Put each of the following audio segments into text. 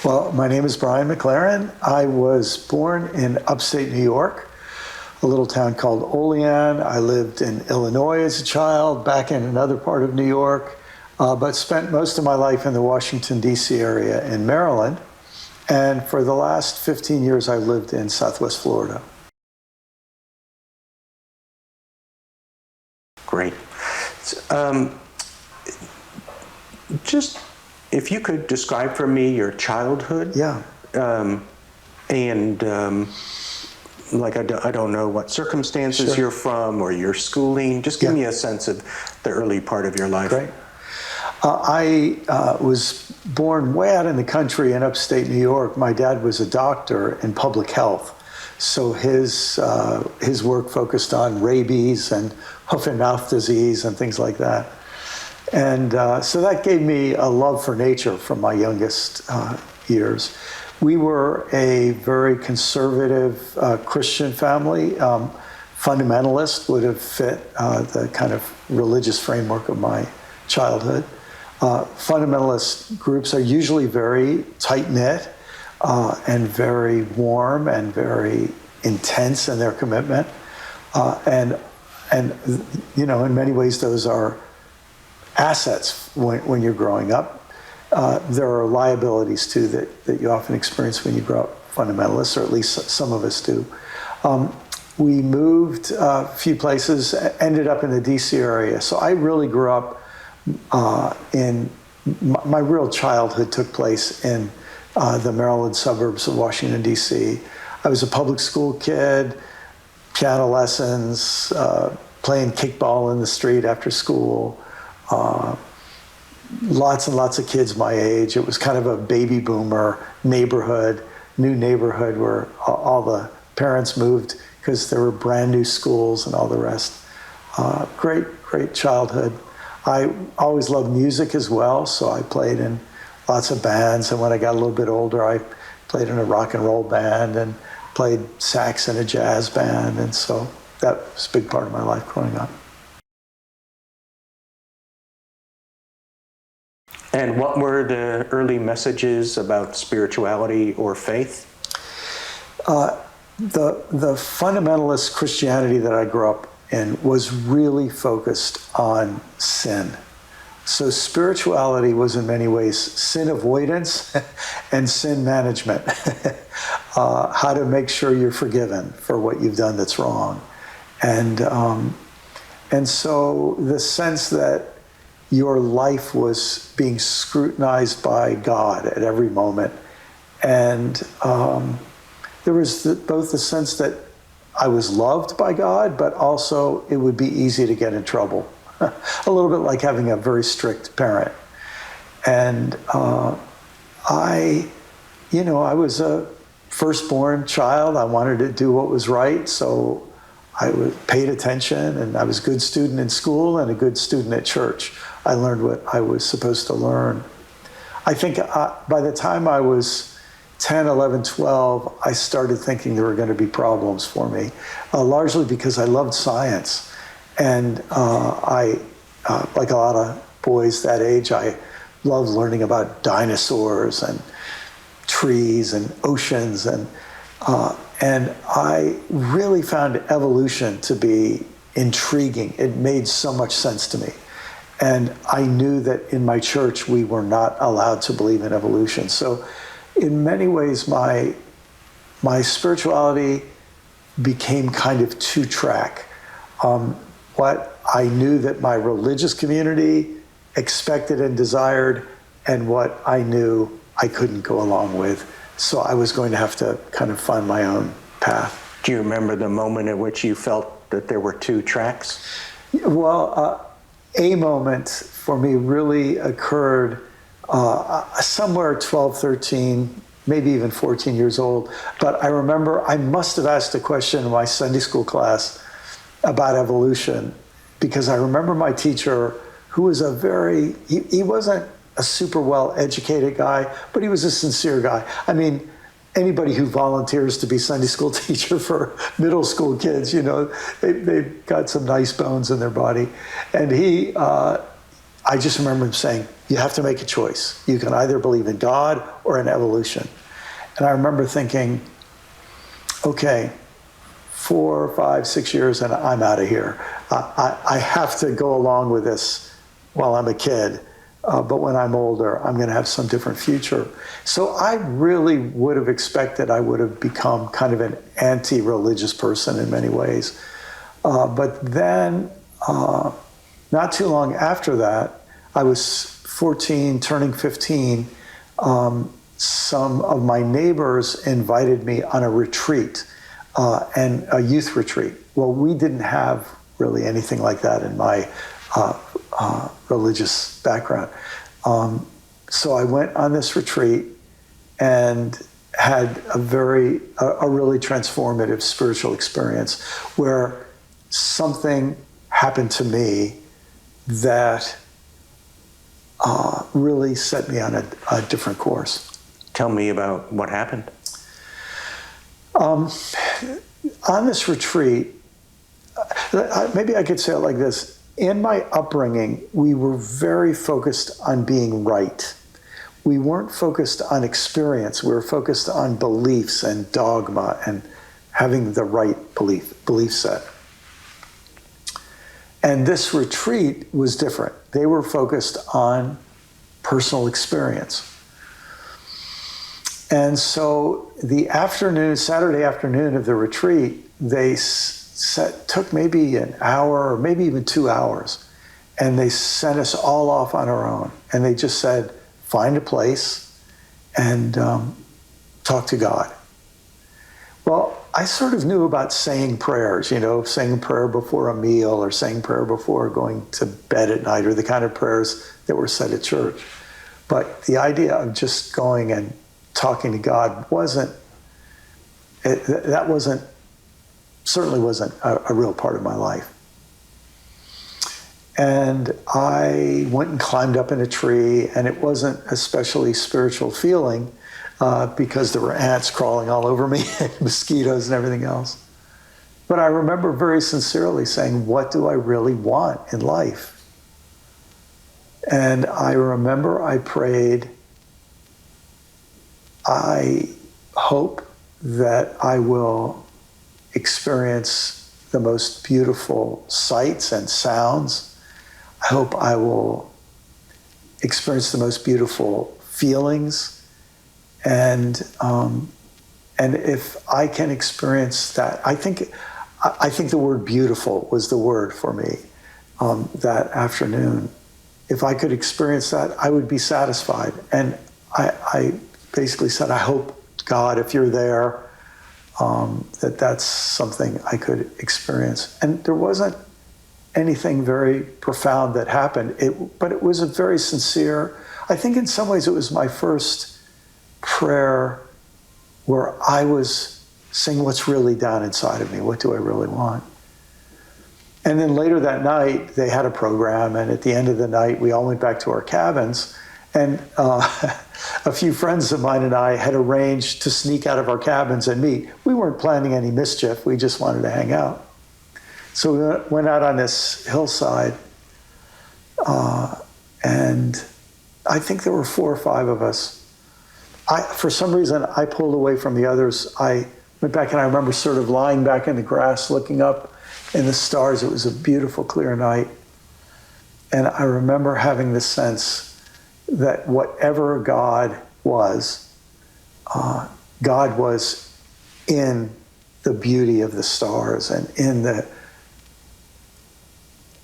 Well, my name is Brian McLaren. I was born in upstate New York, a little town called Olean. I lived in Illinois as a child, back in another part of New York, but spent most of my life in the Washington, D.C. area in Maryland. And for the last 15 years, I lived in Southwest Florida. Great. Just if you could describe for me your childhood. Yeah. Like I don't know what circumstances Sure. you're from or your schooling. Just give me a sense of the early part of your life. Great. I was born way out in the country in upstate New York. My dad was a doctor in public health. So his work focused on rabies and hoof and mouth disease and things like that. And so that gave me a love for nature from my youngest years. We were a very conservative Christian family. Fundamentalist would have fit the kind of religious framework of my childhood. Fundamentalist groups are usually very tight-knit and very warm and very intense in their commitment. And you know, in many ways, those are assets when you're growing up. There are liabilities, too, that you often experience when you grow up fundamentalist, or at least some of us do. We moved a few places, ended up in the D.C. area. So I really grew up my real childhood took place in the Maryland suburbs of Washington, D.C. I was a public school kid, piano lessons, playing kickball in the street after school. Lots and lots of kids my age. It was kind of a baby boomer neighborhood, new neighborhood where all the parents moved because there were brand new schools and all the rest. Great childhood. I always loved music as well, so I played in lots of bands. And when I got a little bit older, I played in a rock and roll band and played sax in a jazz band. And so that was a big part of my life growing up. And what were the early messages about spirituality or faith? The fundamentalist Christianity that I grew up in was really focused on sin. So spirituality was in many ways sin avoidance and sin management. How to make sure you're forgiven for what you've done that's wrong. And so the sense that your life was being scrutinized by God at every moment. And there was both the sense that I was loved by God, but also it would be easy to get in trouble. A little bit like having a very strict parent. And I was a firstborn child. I wanted to do what was right, so I paid attention, and I was a good student in school and a good student at church. I learned what I was supposed to learn. I think by the time I was 10, 11, 12, I started thinking there were going to be problems for me, largely because I loved science. And like a lot of boys that age, I loved learning about dinosaurs and trees and oceans. And I really found evolution to be intriguing. It made so much sense to me. And I knew that in my church, we were not allowed to believe in evolution. So in many ways, my spirituality became kind of two-track. What I knew that my religious community expected and desired, and what I knew I couldn't go along with. So I was going to have to kind of find my own path. Do you remember the moment at which you felt that there were two tracks? Well, a moment for me really occurred somewhere 12, 13, maybe even 14 years old. But I remember I must have asked a question in my Sunday school class about evolution, because I remember my teacher, who was he wasn't a super well-educated guy, but he was a sincere guy. I mean, anybody who volunteers to be Sunday school teacher for middle school kids, they've got some nice bones in their body. And he I just remember him saying, you have to make a choice. You can either believe in God or in evolution. And I remember thinking, okay, 4, 5, 6 years and I'm out of here. I have to go along with this while I'm a kid. But when I'm older, I'm going to have some different future. So I really would have expected I would have become kind of an anti-religious person in many ways. But then, not too long after that, I was 14, turning 15. Some of my neighbors invited me on a retreat, and a youth retreat. Well, we didn't have really anything like that in my religious background. So I went on this retreat and had a really transformative spiritual experience where something happened to me that really set me on a different course. Tell me about what happened. On this retreat, maybe I could say it like this. In my upbringing, we were very focused on being right. We weren't focused on experience. We were focused on beliefs and dogma and having the right belief set. And this retreat was different. They were focused on personal experience. And so the afternoon, Saturday afternoon of the retreat, they took maybe an hour or maybe even 2 hours, and they sent us all off on our own. And they just said, find a place and talk to God. Well, I sort of knew about saying prayers, saying a prayer before a meal or saying prayer before going to bed at night, or the kind of prayers that were said at church. But the idea of just going and talking to God certainly wasn't a real part of my life. And I went and climbed up in a tree, and it wasn't a especially spiritual feeling because there were ants crawling all over me and mosquitoes and everything else. But I remember very sincerely saying, what do I really want in life? And I remember I prayed, I hope that I will experience the most beautiful sights and sounds. I hope I will experience the most beautiful feelings. And if I can experience that, I think the word beautiful was the word for me that afternoon. If I could experience that, I would be satisfied. And I basically said, I hope, God, if you're there, that's something I could experience. And there wasn't anything very profound that happened, but it was a very sincere, I think in some ways it was my first prayer where I was saying what's really down inside of me, what do I really want? And then later that night, they had a program, and at the end of the night, we all went back to our cabins, and a few friends of mine and I had arranged to sneak out of our cabins and meet. We weren't planning any mischief, we just wanted to hang out. So we went out on this hillside, and I think there were 4 or 5 of us. For some reason, I pulled away from the others. I went back, and I remember sort of lying back in the grass, looking up in the stars. It was a beautiful, clear night. And I remember having this sense that whatever God was in the beauty of the stars and in the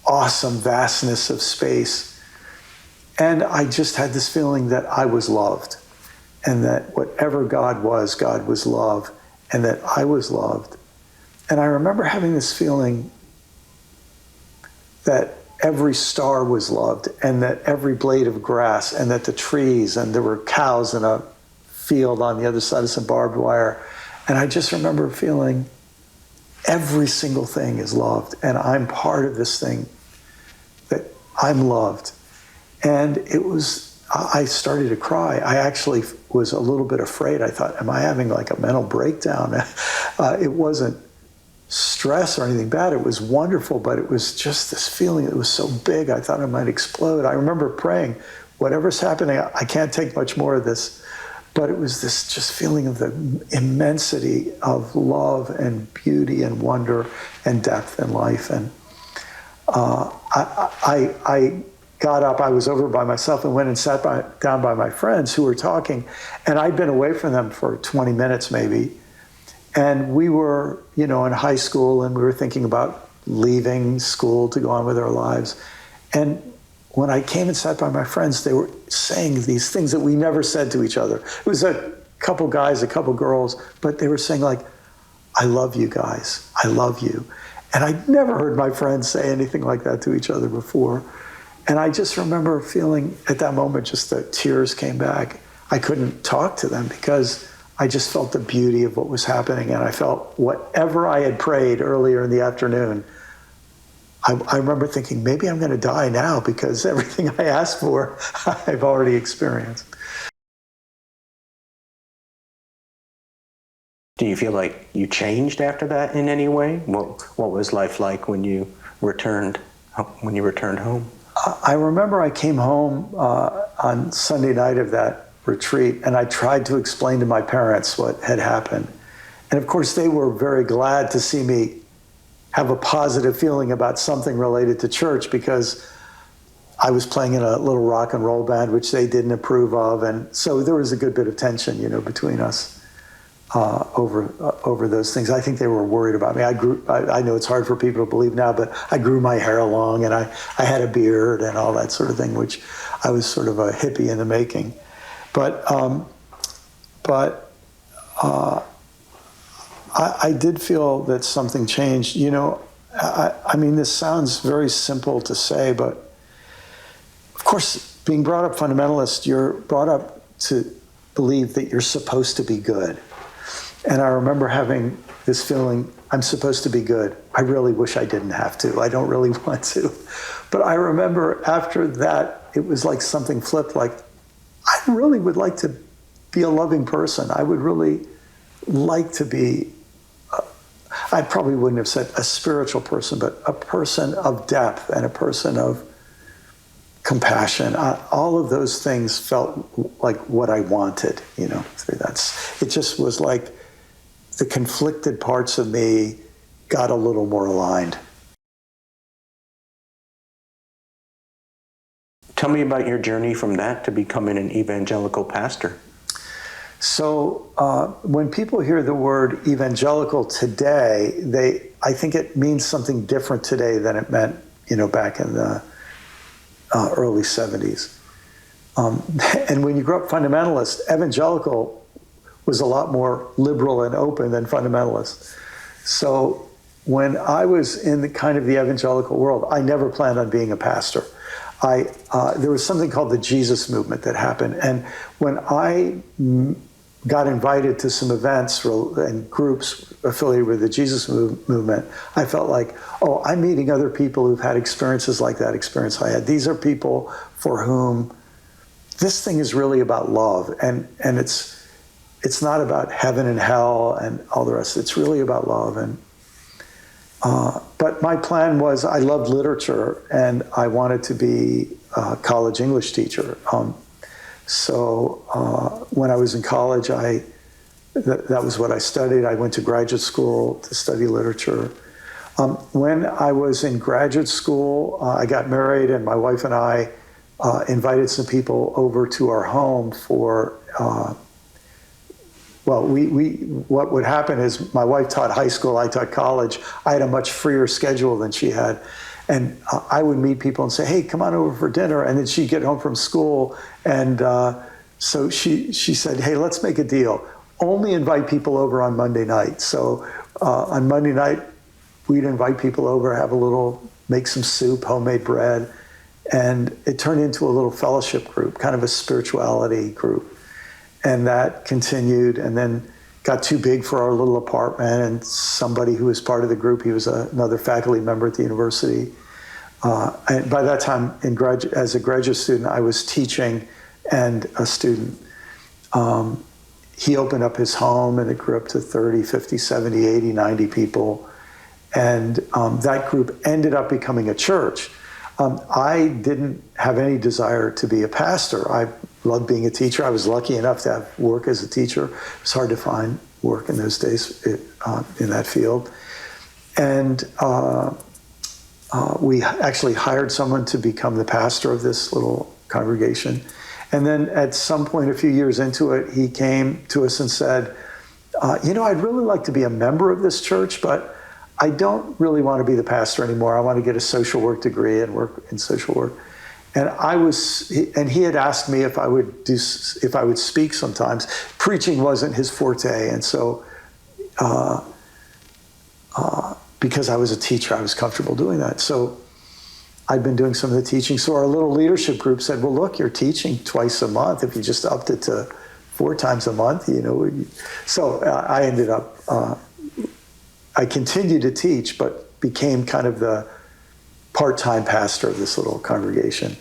awesome vastness of space. And I just had this feeling that I was loved, and that whatever God was love, and that I was loved. And I remember having this feeling that every star was loved, and that every blade of grass, and that the trees, and there were cows in a field on the other side of some barbed wire. And I just remember feeling every single thing is loved, and I'm part of this thing, that I'm loved. And I started to cry. I actually was a little bit afraid. I thought, am I having like a mental breakdown? It wasn't stress or anything bad. It was wonderful, but it was just this feeling that was so big, I thought I might explode. I remember praying, whatever's happening, I can't take much more of this. But it was this just feeling of the immensity of love and beauty and wonder and depth in life. And I got up, I was over by myself and went and sat down by my friends who were talking. And I'd been away from them for 20 minutes maybe. And we were, in high school, and we were thinking about leaving school to go on with our lives. And when I came and sat by my friends, they were saying these things that we never said to each other. It was a couple guys, a couple girls, but they were saying like, I love you guys, I love you. And I'd never heard my friends say anything like that to each other before. And I just remember feeling at that moment, just the tears came back. I couldn't talk to them because I just felt the beauty of what was happening. And I felt whatever I had prayed earlier in the afternoon, I remember thinking, maybe I'm going to die now because everything I asked for, I've already experienced. Do you feel like you changed after that in any way? What was life like when you returned home? I remember I came home on Sunday night of that retreat, and I tried to explain to my parents what had happened. And of course, they were very glad to see me have a positive feeling about something related to church, because I was playing in a little rock and roll band, which they didn't approve of. And so there was a good bit of tension, between us over those things. I think they were worried about me. I know it's hard for people to believe now, but I grew my hair long, and I had a beard and all that sort of thing, which I was sort of a hippie in the making. But I did feel that something changed. I mean, this sounds very simple to say, but of course, being brought up fundamentalist, you're brought up to believe that you're supposed to be good. And I remember having this feeling, I'm supposed to be good. I really wish I didn't have to. I don't really want to. But I remember after that, it was like something flipped, like, I really would like to be a loving person. I would really like to be, I probably wouldn't have said a spiritual person, but a person of depth and a person of compassion. All of those things felt like what I wanted, it just was like the conflicted parts of me got a little more aligned. Tell me about your journey from that to becoming an evangelical pastor. So when people hear the word evangelical today, I think it means something different today than it meant, back in the early 70s. And when you grew up fundamentalist, evangelical was a lot more liberal and open than fundamentalist. So when I was in the evangelical world, I never planned on being a pastor. There was something called the Jesus movement that happened. And when I got invited to some events and groups affiliated with the Jesus movement, I felt like, oh, I'm meeting other people who've had experiences like that experience I had. These are people for whom this thing is really about love. And it's not about heaven and hell and all the rest. It's really about love. And but my plan was, I loved literature and I wanted to be a college English teacher. So when I was in college, that was what I studied. I went to graduate school to study literature. When I was in graduate school, I got married, and my wife and I invited some people over to our home for, what would happen is my wife taught high school, I taught college. I had a much freer schedule than she had. And I would meet people and say, hey, come on over for dinner. And then she'd get home from school. And so she said, hey, let's make a deal. Only invite people over on Monday night. So on Monday night, we'd invite people over, make some soup, homemade bread. And it turned into a little fellowship group, kind of a spirituality group. And that continued, and then got too big for our little apartment, and somebody who was part of the group, he was another faculty member at the university. And by that time, as a graduate student, I was teaching and a student. He opened up his home, and it grew up to 30, 50, 70, 80, 90 people. And that group ended up becoming a church. I didn't have any desire to be a pastor. I loved being a teacher. I was lucky enough to have work as a teacher. It was hard to find work in those days in that field. And we actually hired someone to become the pastor of this little congregation. And then at some point, a few years into it, he came to us and said, I'd really like to be a member of this church, but I don't really want to be the pastor anymore. I want to get a social work degree and work in social work. And he had asked me if I would speak sometimes. Preaching wasn't his forte, and so because I was a teacher, I was comfortable doing that. So I'd been doing some of the teaching. So our little leadership group said, well, look, you're teaching twice a month. If you just upped it to 4 times a month, So I ended up, I continued to teach, but became kind of the part-time pastor of this little congregation.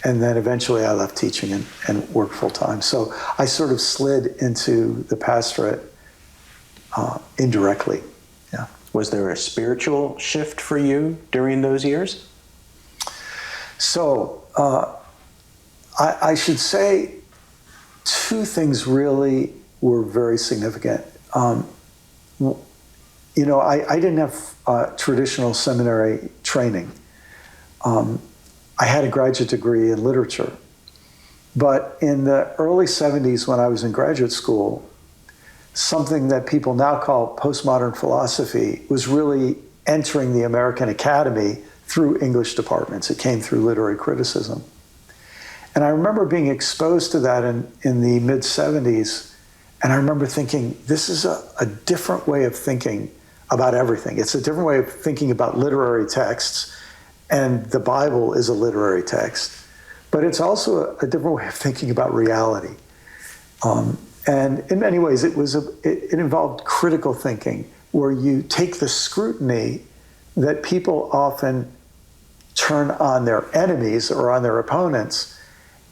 And then eventually I left teaching and worked full-time. So I sort of slid into the pastorate indirectly. Yeah. Was there a spiritual shift for you during those years? So I should say 2 things really were very significant. I didn't have traditional seminary training. I had a graduate degree in literature. But in the early 70s, when I was in graduate school, something that people now call postmodern philosophy was really entering the American Academy through English departments. It came through literary criticism. And I remember being exposed to that in the mid-70s, and I remember thinking, this is a different way of thinking about everything. It's a different way of thinking about literary texts, and the Bible is a literary text. But it's also a different way of thinking about reality. And in many ways, it involved critical thinking, where you take the scrutiny that people often turn on their enemies or on their opponents,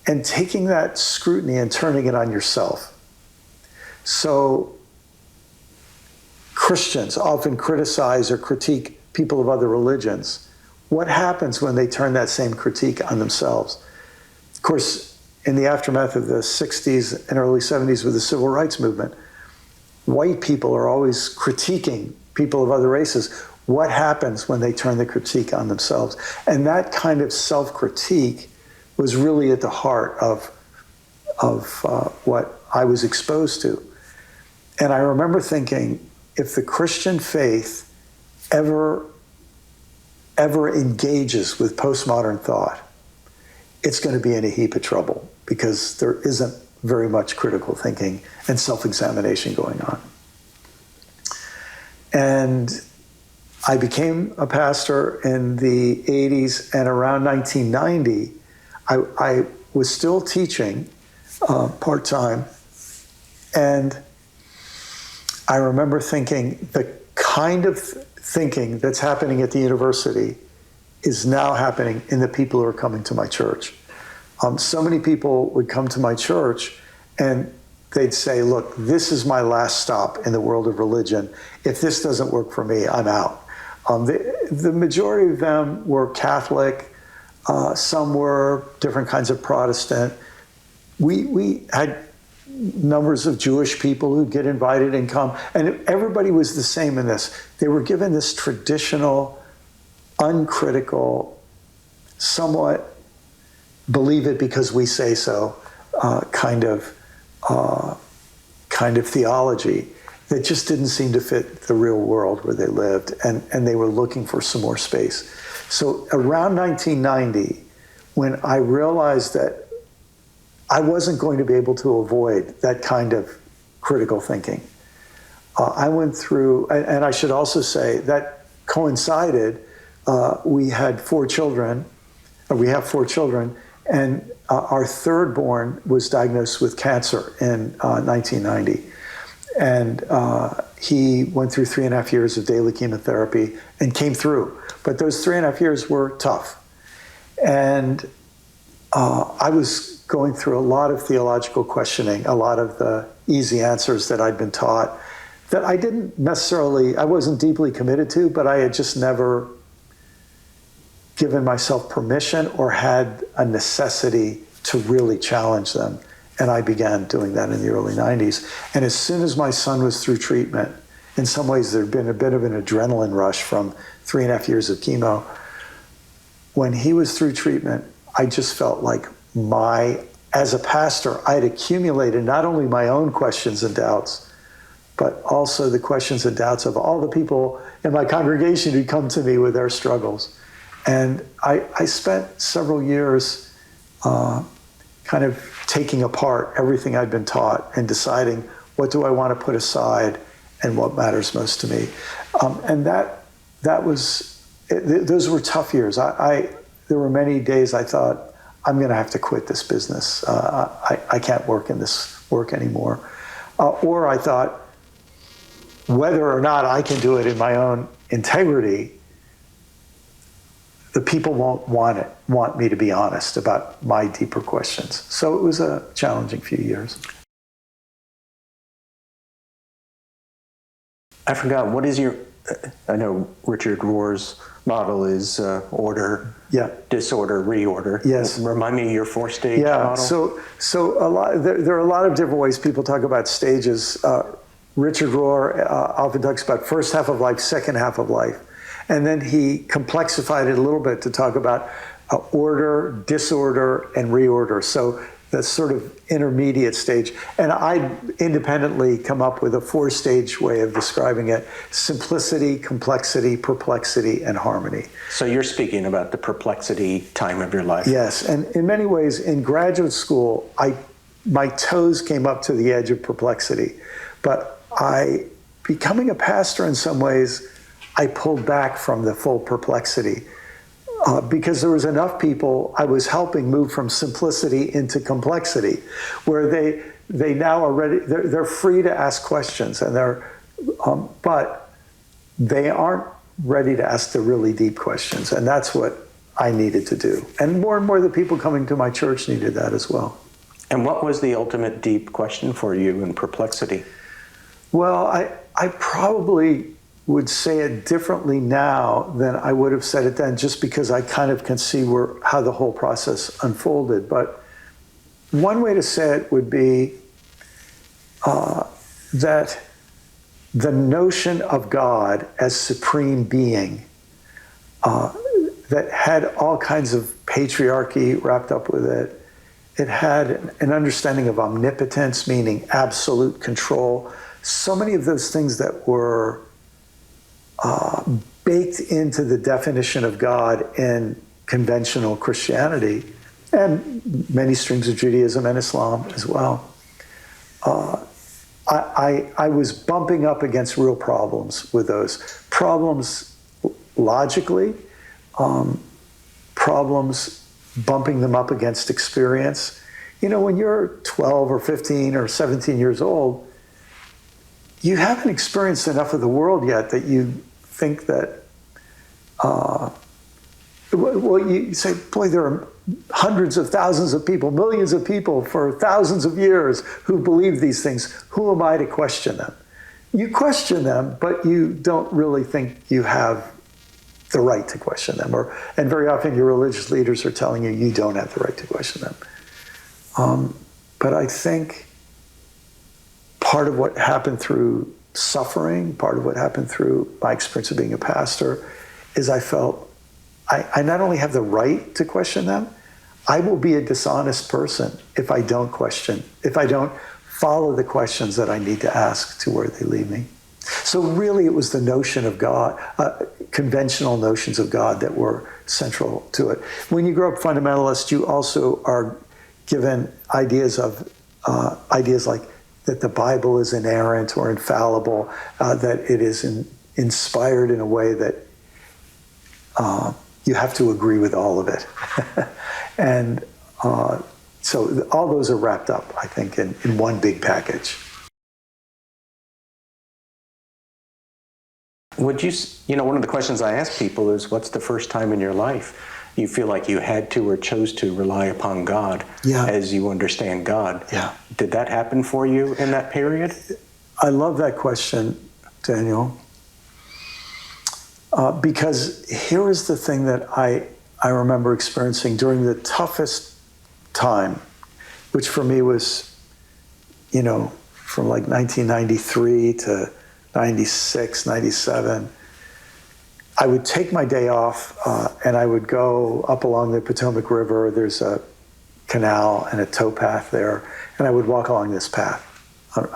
and taking that scrutiny and turning it on yourself. So Christians often criticize or critique people of other religions. What happens when they turn that same critique on themselves? Of course, in the aftermath of the 60s and early 70s with the civil rights movement, white people are always critiquing people of other races. What happens when they turn the critique on themselves? And that kind of self-critique was really at the heart of what I was exposed to. And I remember thinking, if the Christian faith ever engages with postmodern thought, it's going to be in a heap of trouble, because there isn't very much critical thinking and self-examination going on. And I became a pastor in the 80s, and around 1990, I was still teaching part-time, and I remember thinking, the kind of thinking that's happening at the university is now happening in the people who are coming to my church. So many people would come to my church and they'd say, look, this is my last stop in the world of religion. If this doesn't work for me, I'm out. The majority of them were Catholic. Some were different kinds of Protestant. We had numbers of Jewish people who'd get invited and come. And everybody was the same in this. They were given this traditional, uncritical, somewhat believe it because we say so kind of theology that just didn't seem to fit the real world where they lived, and they were looking for some more space. So around 1990, when I realized that I wasn't going to be able to avoid that kind of critical thinking, I went through, and I should also say that coincided, we had 4 children, we have 4 children, and our third born was diagnosed with cancer in 1990. And he went through 3.5 years of daily chemotherapy and came through. But those 3.5 years were tough. And I was going through a lot of theological questioning, a lot of the easy answers that I'd been taught that I didn't necessarily, I wasn't deeply committed to, but I had just never given myself permission or had a necessity to really challenge them. And I began doing that in the early 90s. And as soon as my son was through treatment, in some ways there'd been a bit of an adrenaline rush from 3.5 years of chemo. When he was through treatment, I just felt like as a pastor, I'd accumulated not only my own questions and doubts, but also the questions and doubts of all the people in my congregation who'd come to me with their struggles. And I spent several years kind of taking apart everything I'd been taught and deciding what do I want to put aside and what matters most to me. And those were tough years. There were many days I thought, I'm going to have to quit this business. I can't work in this work anymore. Or I thought, whether or not I can do it in my own integrity, the people won't want me to be honest about my deeper questions. So it was a challenging few years. I forgot, what is I know Richard Rohr's model is order, disorder, reorder. Yes. Remind me of your 4-stage model. So there are a lot of different ways people talk about stages. Richard Rohr often talks about first half of life, second half of life. And then he complexified it a little bit to talk about order, disorder, and reorder. So that's sort of intermediate stage. And I independently come up with a 4-stage way of describing it: simplicity, complexity, perplexity, and harmony. So you're speaking about the perplexity time of your life. Yes, and in many ways, in graduate school, my toes came up to the edge of perplexity. But becoming a pastor in some ways, I pulled back from the full perplexity. Because there was enough people I was helping move from simplicity into complexity, where they now are ready. They're free to ask questions, and but they aren't ready to ask the really deep questions, and that's what I needed to do. And more the people coming to my church needed that as well. And what was the ultimate deep question for you in perplexity? Well, I probably would say it differently now than I would have said it then, just because I kind of can see how the whole process unfolded. But one way to say it would be that the notion of God as supreme being that had all kinds of patriarchy wrapped up with it. It had an understanding of omnipotence, meaning absolute control. So many of those things that were baked into the definition of God in conventional Christianity, and many streams of Judaism and Islam as well. I was bumping up against real problems with those. Problems logically, problems bumping them up against experience. You know, when you're 12 or 15 or 17 years old, you haven't experienced enough of the world yet that you think that, you say, boy, there are hundreds of thousands of people, millions of people for thousands of years who believe these things. Who am I to question them? You question them, but you don't really think you have the right to question them. And very often your religious leaders are telling you you don't have the right to question them. But I think part of what happened through suffering, part of what happened through my experience of being a pastor, is I felt I not only have the right to question them, I will be a dishonest person if I don't question, if I don't follow the questions that I need to ask to where they lead me. So really it was the notion of God, conventional notions of God that were central to it. When you grow up fundamentalist, you also are given ideas like that the Bible is inerrant or infallible, that it is inspired in a way that you have to agree with all of it. And so all those are wrapped up, I think, in one big package. Would you know, one of the questions I ask people is, what's the first time in your life you feel like you had to or chose to rely upon God as you understand God? Yeah. Did that happen for you in that period? I love that question, Daniel, because here is the thing that I remember experiencing during the toughest time, which for me was, from like 1993 to 96, 97. I would take my day off and I would go up along the Potomac River. There's a canal and a towpath there. And I would walk along this path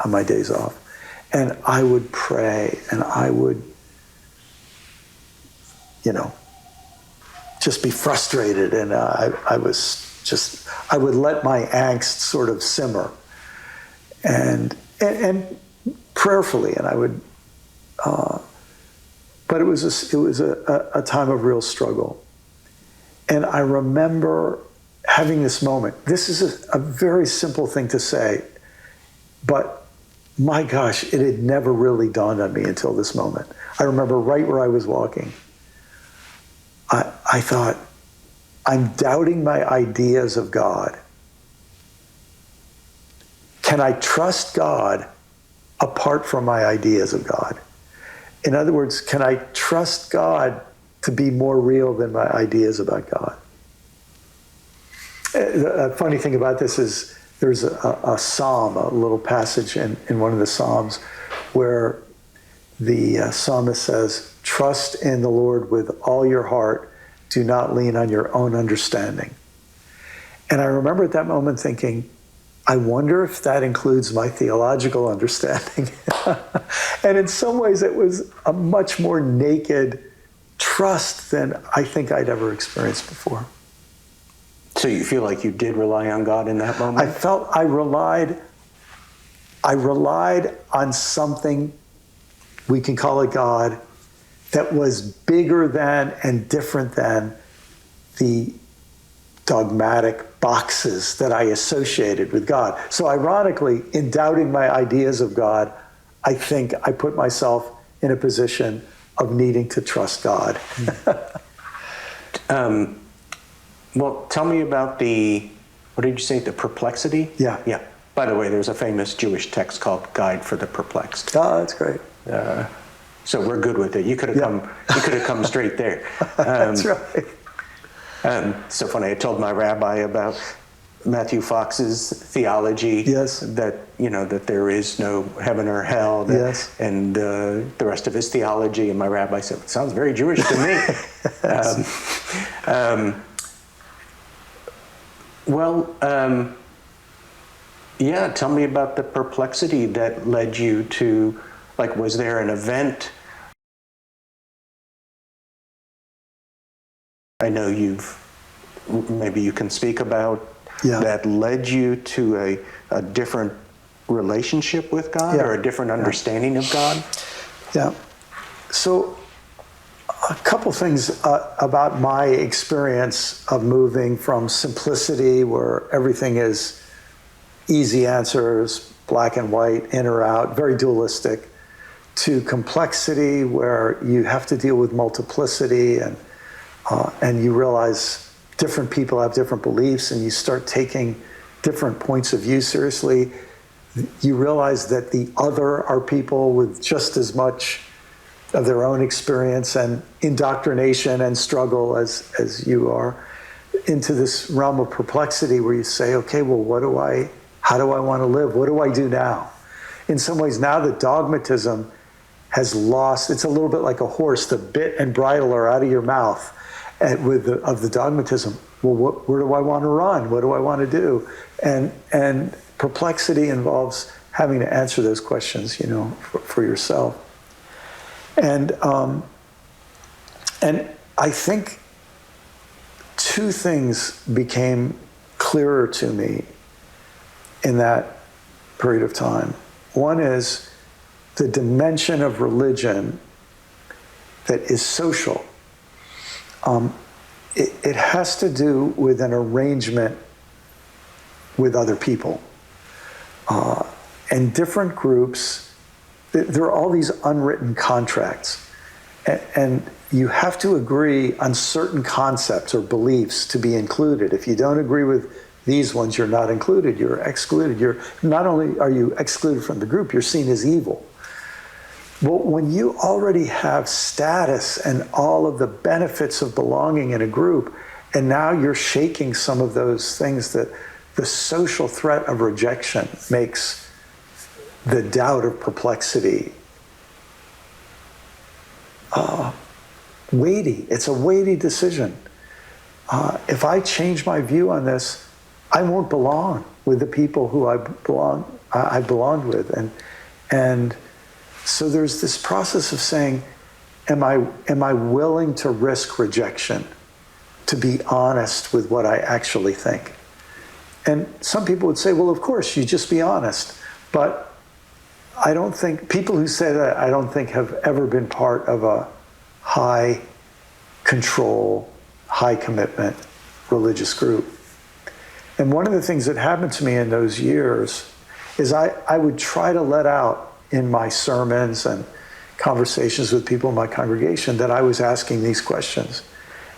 on my days off. And I would pray and I would, just be frustrated. And I would let my angst sort of simmer and prayerfully. And I would, but it was a time of real struggle. And I remember having this moment. This is a very simple thing to say, but my gosh, it had never really dawned on me until this moment. I remember right where I was walking, I thought, I'm doubting my ideas of God. Can I trust God apart from my ideas of God? In other words, can I trust God to be more real than my ideas about God? A funny thing about this is there's a psalm, a little passage in one of the psalms where the psalmist says, trust in the Lord with all your heart. Do not lean on your own understanding. And I remember at that moment thinking, I wonder if that includes my theological understanding. And in some ways, it was a much more naked trust than I think I'd ever experienced before. So you feel like you did rely on God in that moment? I felt I relied on something, we can call it God, that was bigger than and different than the dogmatic boxes that I associated with God. So ironically, in doubting my ideas of God, I think I put myself in a position of needing to trust God. Well, tell me about what did you say, the perplexity? Yeah. Yeah. By the way, there's a famous Jewish text called Guide for the Perplexed. Oh, that's great. So we're good with it. You could have come straight there. That's right. So funny. I told my rabbi about Matthew Fox's theology. Yes. That that there is no heaven or hell. Yes. And the rest of his theology. And my rabbi said, "It sounds very Jewish to me." Yeah. Tell me about the perplexity that led you to. Like, was there an event? I know maybe you can speak about that led you to a different relationship with God or a different understanding of God? Yeah. So a couple things about my experience of moving from simplicity, where everything is easy answers, black and white, in or out, very dualistic, to complexity, where you have to deal with multiplicity and you realize different people have different beliefs and you start taking different points of view seriously. You realize that the other are people with just as much of their own experience and indoctrination and struggle as you are, into this realm of perplexity where you say, okay, well, how do I want to live? What do I do now? In some ways, now the dogmatism has lost, it's a little bit like a horse, the bit and bridle are out of your mouth of the dogmatism. Well, where do I want to run? What do I want to do? And perplexity involves having to answer those questions, for yourself. And I think two things became clearer to me in that period of time. One is the dimension of religion that is social. It has to do with an arrangement with other people. And different groups, there are all these unwritten contracts. And you have to agree on certain concepts or beliefs to be included. If you don't agree with these ones, you're not included, you're excluded. You're not only are you excluded from the group, you're seen as evil. Well, when you already have status and all of the benefits of belonging in a group, and now you're shaking some of those things that the social threat of rejection makes the doubt of perplexity weighty. It's a weighty decision. If I change my view on this, I won't belong with the people who I belonged with, and so there's this process of saying, am I willing to risk rejection, to be honest with what I actually think? And some people would say, well, of course, you just be honest. But I don't think, people who say that, I don't think have ever been part of a high control, high commitment religious group. And one of the things that happened to me in those years is I would try to let out in my sermons and conversations with people in my congregation that I was asking these questions.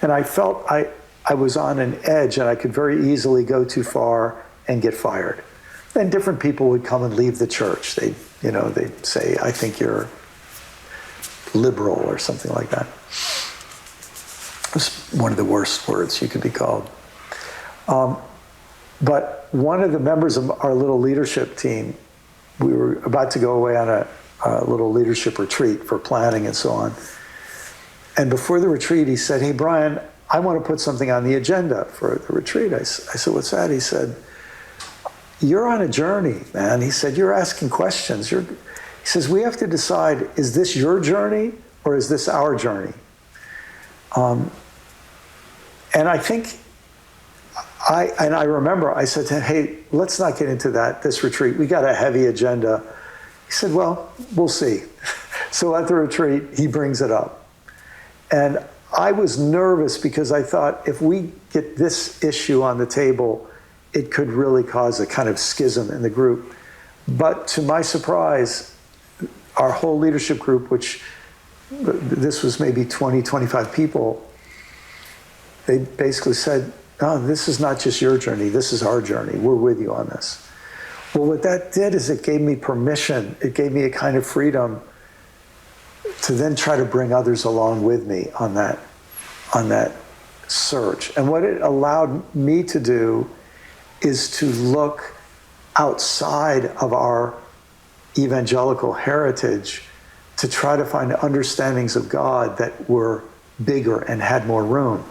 And I felt I was on an edge, and I could very easily go too far and get fired. And different people would come and leave the church. They'd say, I think you're liberal or something like that. It was one of the worst words you could be called. But one of the members of our little leadership team, we were about to go away on a little leadership retreat for planning and so on. And before the retreat, he said, hey, Brian, I want to put something on the agenda for the retreat. I said, what's that? He said, you're on a journey, man. He said, you're asking questions. He says, we have to decide, is this your journey or is this our journey? And I think, I remember I said to him, hey, let's not get into this retreat. We got a heavy agenda. He said, well, we'll see. So at the retreat, he brings it up. And I was nervous because I thought if we get this issue on the table, it could really cause a kind of schism in the group. But to my surprise, our whole leadership group, which this was maybe 20, 25 people, they basically said, no, this is not just your journey, this is our journey. We're with you on this. Well, what that did is it gave me permission. It gave me a kind of freedom to then try to bring others along with me on that search. And what it allowed me to do is to look outside of our evangelical heritage to try to find understandings of God that were bigger and had more room.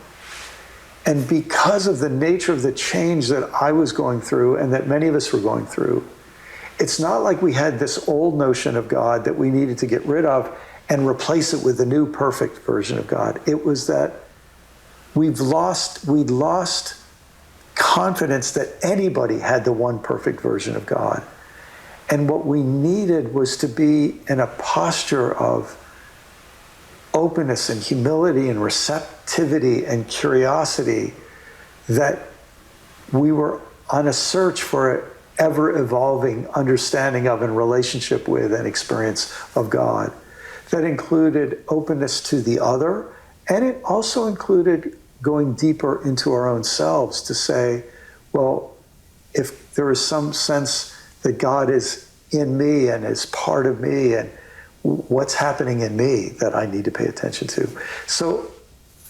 And because of the nature of the change that I was going through and that many of us were going through, it's not like we had this old notion of God that we needed to get rid of and replace it with the new perfect version of God. It was that we'd lost confidence that anybody had the one perfect version of God. And what we needed was to be in a posture of openness and humility and receptivity and curiosity, that we were on a search for an ever-evolving understanding of and relationship with and experience of God. That included openness to the other, and it also included going deeper into our own selves to say, well, if there is some sense that God is in me and is part of me, and what's happening in me that I need to pay attention to. So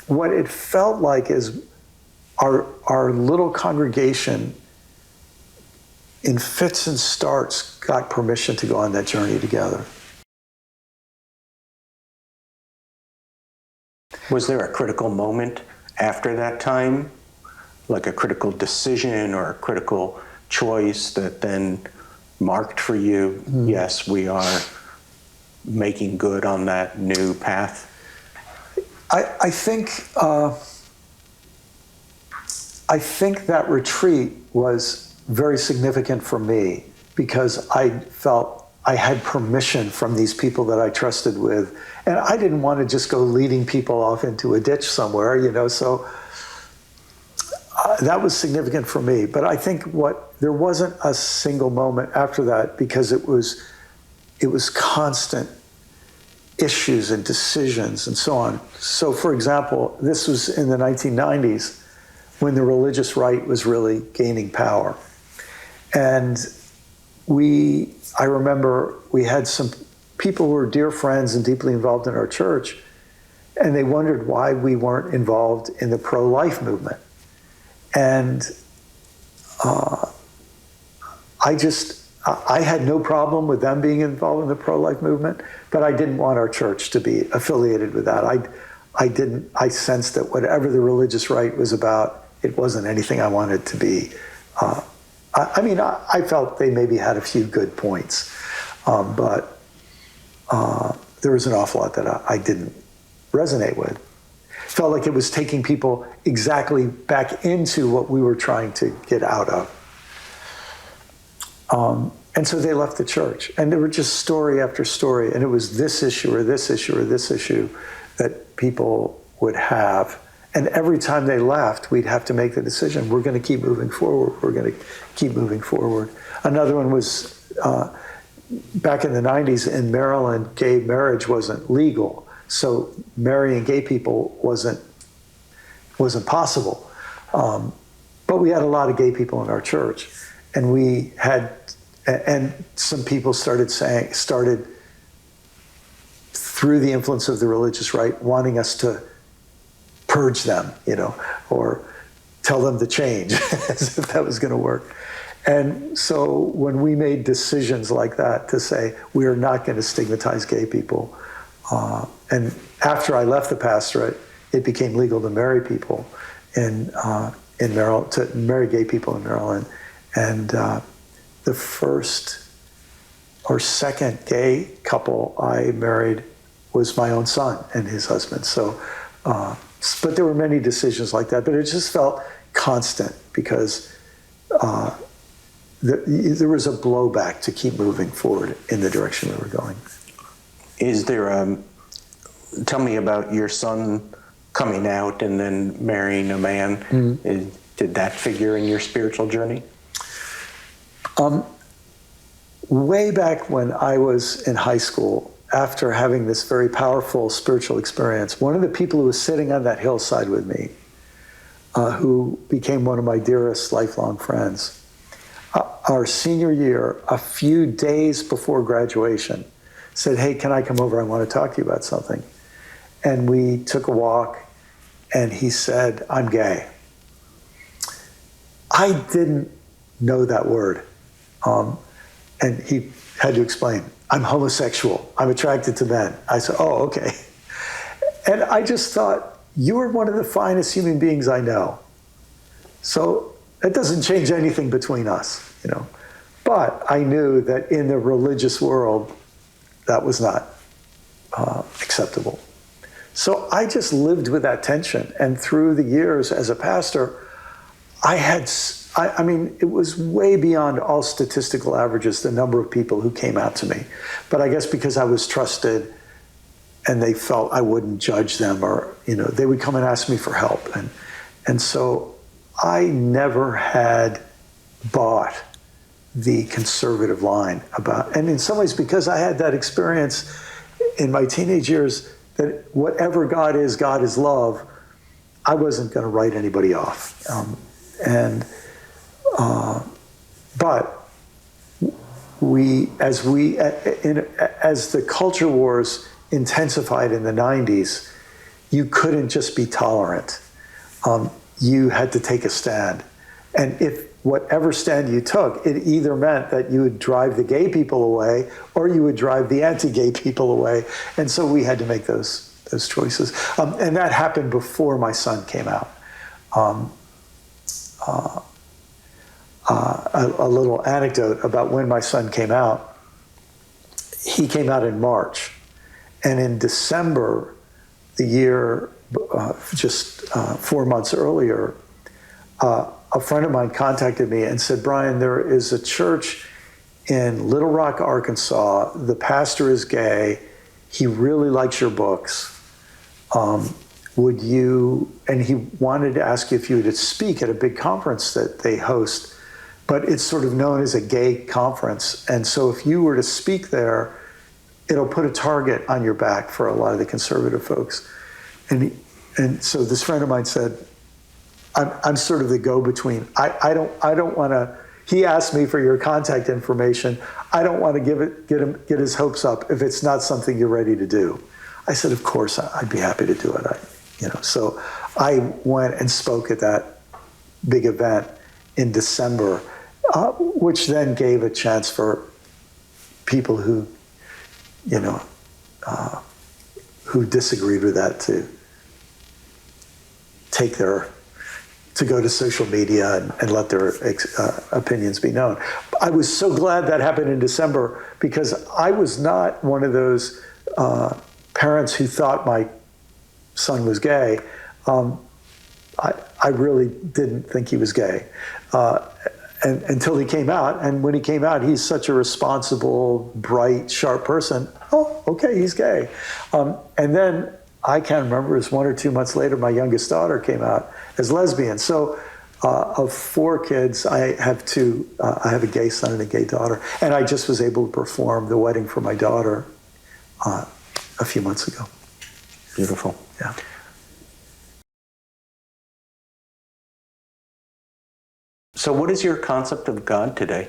what it felt like is our little congregation in fits and starts got permission to go on that journey together. Was there a critical moment after that time, like a critical decision or a critical choice that then marked for you, yes, we are making good on that new path? I think that retreat was very significant for me because I felt I had permission from these people that I trusted with. And I didn't want to just go leading people off into a ditch somewhere, so that was significant for me. But I think there wasn't a single moment after that because it was constant issues and decisions and so on. So for example, this was in the 1990s. when the religious right was really gaining power. And I remember we had some people who were dear friends and deeply involved in our church, and they wondered why we weren't involved in the pro-life movement. And I had no problem with them being involved in the pro-life movement, but I didn't want our church to be affiliated with that. I sensed that whatever the religious right was about, it wasn't anything I wanted to be. I felt they maybe had a few good points, but there was an awful lot that I didn't resonate with. Felt like it was taking people exactly back into what we were trying to get out of. And so they left the church, and there were just story after story, and it was this issue or this issue or this issue that people would have. And every time they left, we'd have to make the decision, we're going to keep moving forward, we're going to keep moving forward. Another one was back in the 90s in Maryland, gay marriage wasn't legal, so marrying gay people wasn't possible. But we had a lot of gay people in our church, and some people started through the influence of the religious right, wanting us to purge them, or tell them to change, as if that was going to work. And so when we made decisions like that to say, we are not going to stigmatize gay people, and after I left the pastorate, it became legal to marry people in Maryland, to marry gay people in Maryland. And the first or second gay couple I married was my own son and his husband. So, but there were many decisions like that, but it just felt constant because there was a blowback to keep moving forward in the direction we were going. Is there tell me about your son coming out and then marrying a man. Mm-hmm. Did that figure in your spiritual journey? Way back when I was in high school, after having this very powerful spiritual experience, one of the people who was sitting on that hillside with me, who became one of my dearest lifelong friends, our senior year, a few days before graduation, said, "Hey, can I come over? I want to talk to you about something." And we took a walk, and he said, "I'm gay." I didn't know that word. And he had to explain, "I'm homosexual. I'm attracted to men." I said, "Oh, okay." And I just thought, you are one of the finest human beings I know. So that doesn't change anything between us, But I knew that in the religious world, that was not acceptable. So I just lived with that tension. And through the years as a pastor, it was way beyond all statistical averages, the number of people who came out to me. But I guess because I was trusted and they felt I wouldn't judge them, or, they would come and ask me for help. And so I never had bought the conservative line about, and in some ways because I had that experience in my teenage years that whatever God is love, I wasn't going to write anybody off. But as the culture wars intensified in the 90s, you couldn't just be tolerant. You had to take a stand. And if whatever stand you took, it either meant that you would drive the gay people away or you would drive the anti-gay people away. And so we had to make those choices. And that happened before my son came out. A little anecdote about when my son came out. He came out in March. And in December, the year, just 4 months earlier, a friend of mine contacted me and said, "Brian, there is a church in Little Rock, Arkansas. The pastor is gay. He really likes your books. Would you," and he wanted to ask you if you would speak at a big conference that they host, but it's sort of known as a gay conference. And so if you were to speak there, it'll put a target on your back for a lot of the conservative folks. And so this friend of mine said, I'm sort of the go-between. I don't want to. He asked me for your contact information. I don't want to get his hopes up if it's not something you're ready to do. I said, of course, I'd be happy to do it. So I went and spoke at that big event in December, which then gave a chance for people who, who disagreed with that to go to social media and let their opinions be known. I was so glad that happened in December, because I was not one of those parents who thought my son was gay. I really didn't think he was gay until he came out. And when he came out, he's such a responsible, bright, sharp person. Oh, okay, he's gay. And then I can't remember, it was 1 or 2 months later, my youngest daughter came out as lesbian. So of 4 kids, I have 2. I have a gay son and a gay daughter. And I just was able to perform the wedding for my daughter a few months ago. Beautiful. Yeah. So what is your concept of God today?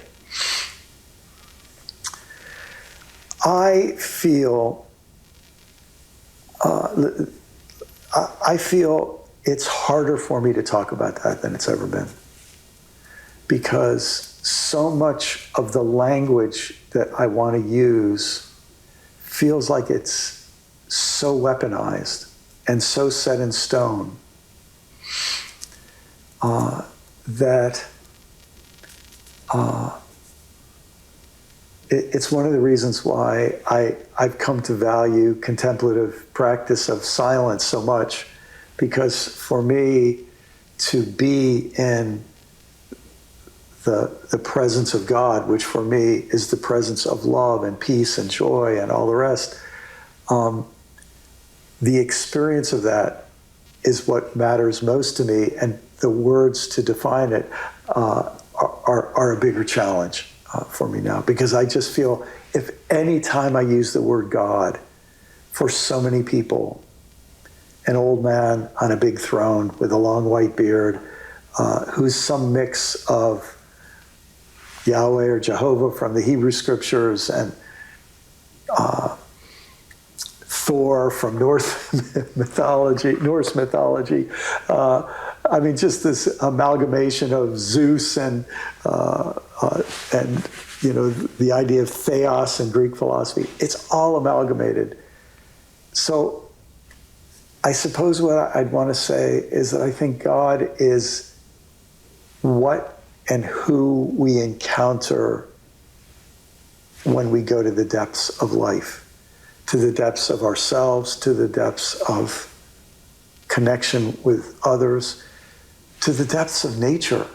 I feel it's harder for me to talk about that than it's ever been, because so much of the language that I want to use feels like it's so weaponized and so set in stone that it's one of the reasons why I've come to value contemplative practice of silence so much, because for me to be in the presence of God, which for me is the presence of love and peace and joy and all the rest, the experience of that is what matters most to me, and the words to define it are a bigger challenge for me now, because I just feel if any time I use the word God, for so many people, an old man on a big throne with a long white beard, who's some mix of Yahweh or Jehovah from the Hebrew scriptures and Thor from Norse mythology. I mean, just this amalgamation of Zeus and the idea of theos in Greek philosophy. It's all amalgamated. So I suppose what I'd want to say is that I think God is what and who we encounter when we go to the depths of life, to the depths of ourselves, to the depths of connection with others, to the depths of nature,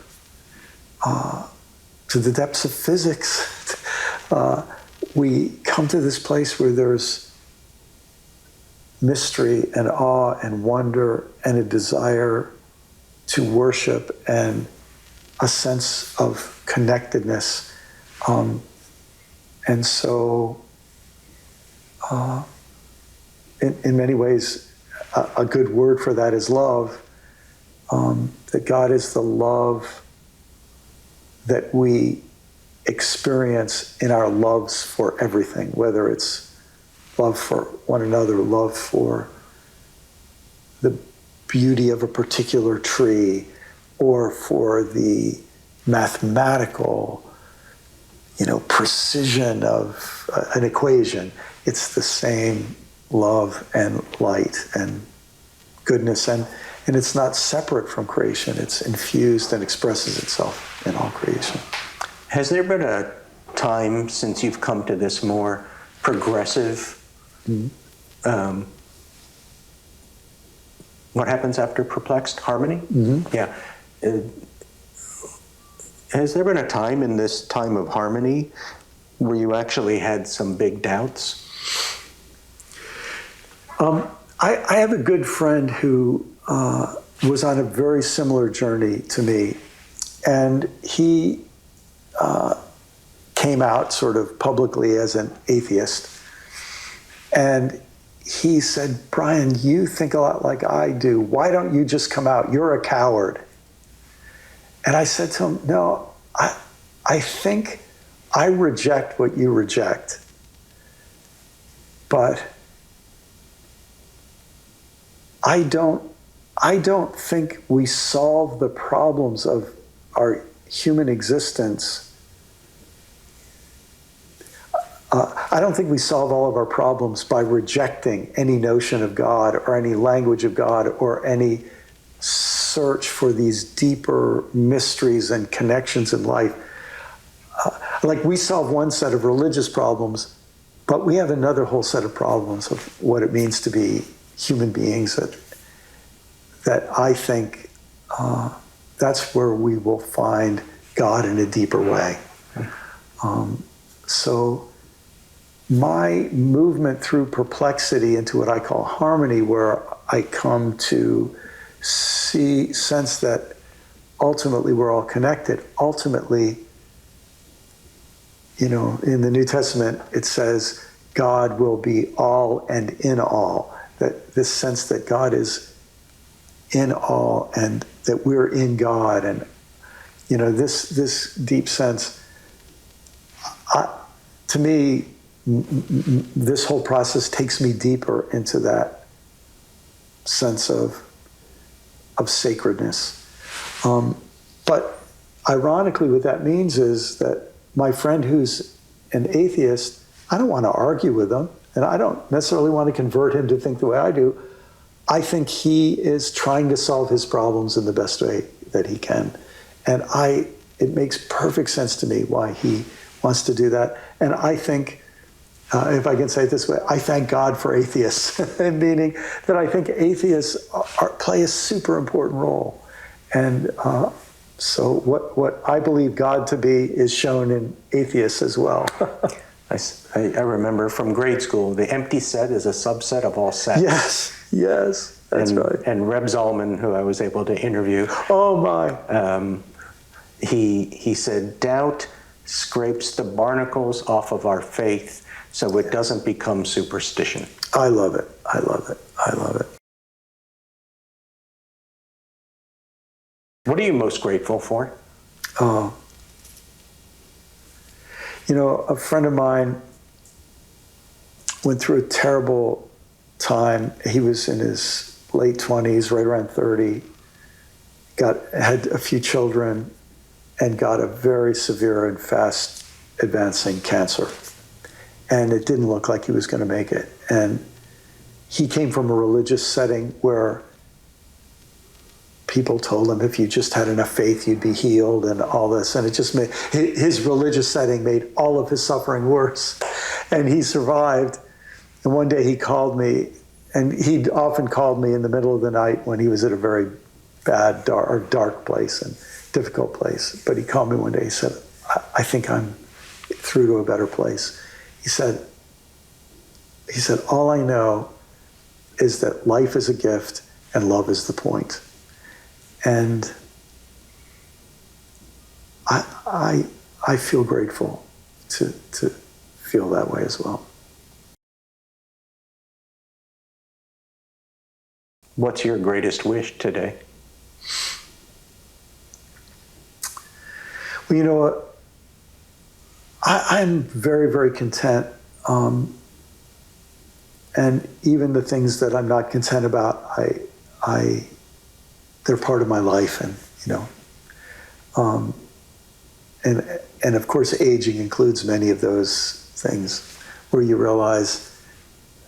to the depths of physics. We come to this place where there's mystery and awe and wonder and a desire to worship and a sense of connectedness. And so, in many ways, a good word for that is love. That God is the love that we experience in our loves for everything, whether it's love for one another, love for the beauty of a particular tree, or for the mathematical, precision of an equation. It's the same love and light and goodness, and it's not separate from creation. It's infused and expresses itself in all creation. Has there been a time since you've come to this more progressive, what happens after perplexed? Harmony? Mm-hmm. Yeah. Has there been a time in this time of harmony where you actually had some big doubts? I have a good friend who was on a very similar journey to me, and he came out sort of publicly as an atheist. And he said, "Brian, you think a lot like I do. Why don't you just come out? You're a coward." And I said to him, no, I think I reject what you reject, but I don't think we solve the problems of our human existence. I don't think we solve all of our problems by rejecting any notion of God or any language of God or any search for these deeper mysteries and connections in life. Like we solve one set of religious problems, but we have another whole set of problems of what it means to be human beings that I think that's where we will find God in a deeper way. So my movement through perplexity into what I call harmony, where I come to sense that ultimately we're all connected. Ultimately, you know, in the New Testament, it says God will be all and in all. That this sense that God is in all and that we're in God, and you know, this deep sense. To me, this whole process takes me deeper into that sense of sacredness. But ironically, what that means is that my friend who's an atheist, I don't want to argue with him, and I don't necessarily want to convert him to think the way I do. I think he is trying to solve his problems in the best way that he can. And it makes perfect sense to me why he wants to do that. And I think, if I can say it this way, I thank God for atheists, meaning that I think atheists play a super important role. And so what I believe God to be is shown in atheists as well. I remember from grade school, the empty set is a subset of all sets. Yes, that's right. And Reb Zalman, who I was able to interview, oh my, he said, doubt scrapes the barnacles off of our faith so it doesn't become superstition. I love it. I love it. I love it. What are you most grateful for? You know, a friend of mine went through a terrible time. He was in his late 20s, right around 30, had a few children, and got a very severe and fast advancing cancer. And it didn't look like he was going to make it. And he came from a religious setting where people told him if you just had enough faith, you'd be healed and all this. And it just made, his religious setting made all of his suffering worse. And he survived. And one day he called me, and he'd often called me in the middle of the night when he was at a very bad, dark place and difficult place. But he called me one day, he said, I think I'm through to a better place. He said, all I know is that life is a gift and love is the point. And I feel grateful to feel that way as well. What's your greatest wish today? Well, you know what? I'm very, very content. And even the things that I'm not content about, they're part of my life, and you know, and of course, aging includes many of those things, where you realize,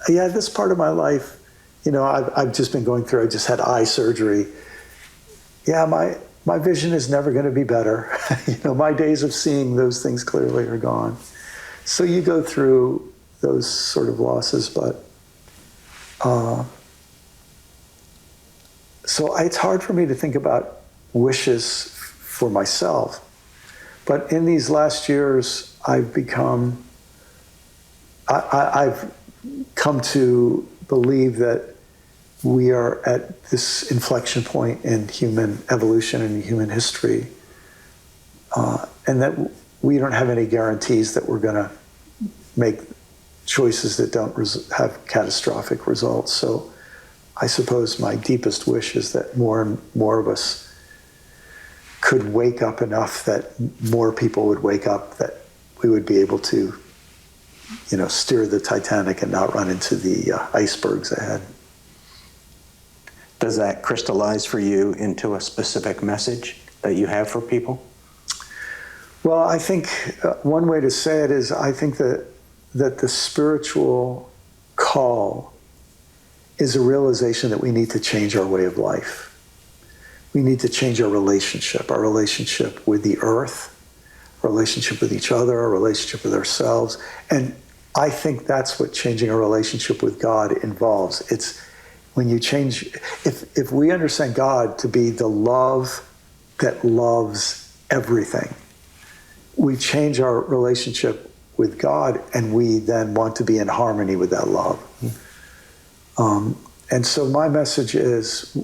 yeah, this part of my life, you know, I've just been going through. I just had eye surgery. Yeah, my vision is never going to be better. You know, my days of seeing those things clearly are gone. So you go through those sort of losses, but. So it's hard for me to think about wishes for myself. But in these last years, I've come to believe that we are at this inflection point in human evolution and human history, and that we don't have any guarantees that we're going to make choices that don't have catastrophic results. So I suppose my deepest wish is that more and more of us could wake up enough that more people would wake up, that we would be able to, steer the Titanic and not run into the icebergs ahead. Does that crystallize for you into a specific message that you have for people? Well, I think one way to say it is I think that the spiritual call is a realization that we need to change our way of life. We need to change our relationship with the earth, our relationship with each other, our relationship with ourselves. And I think that's what changing our relationship with God involves. It's when you change, if we understand God to be the love that loves everything, we change our relationship with God, and we then want to be in harmony with that love. And so my message is,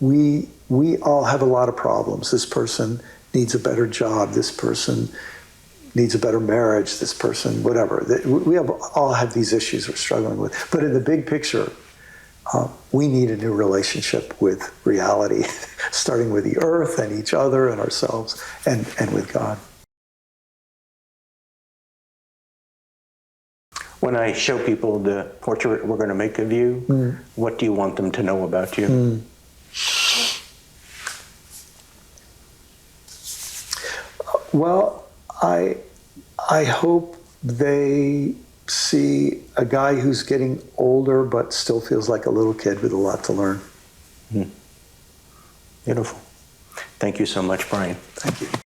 we all have a lot of problems. This person needs a better job. This person needs a better marriage. This person, whatever. We all have these issues we're struggling with. But in the big picture, we need a new relationship with reality, starting with the earth and each other and ourselves and with God. When I show people the portrait we're going to make of you, what do you want them to know about you? Well, I hope they see a guy who's getting older but still feels like a little kid with a lot to learn. Beautiful. Thank you so much, Brian. Thank you.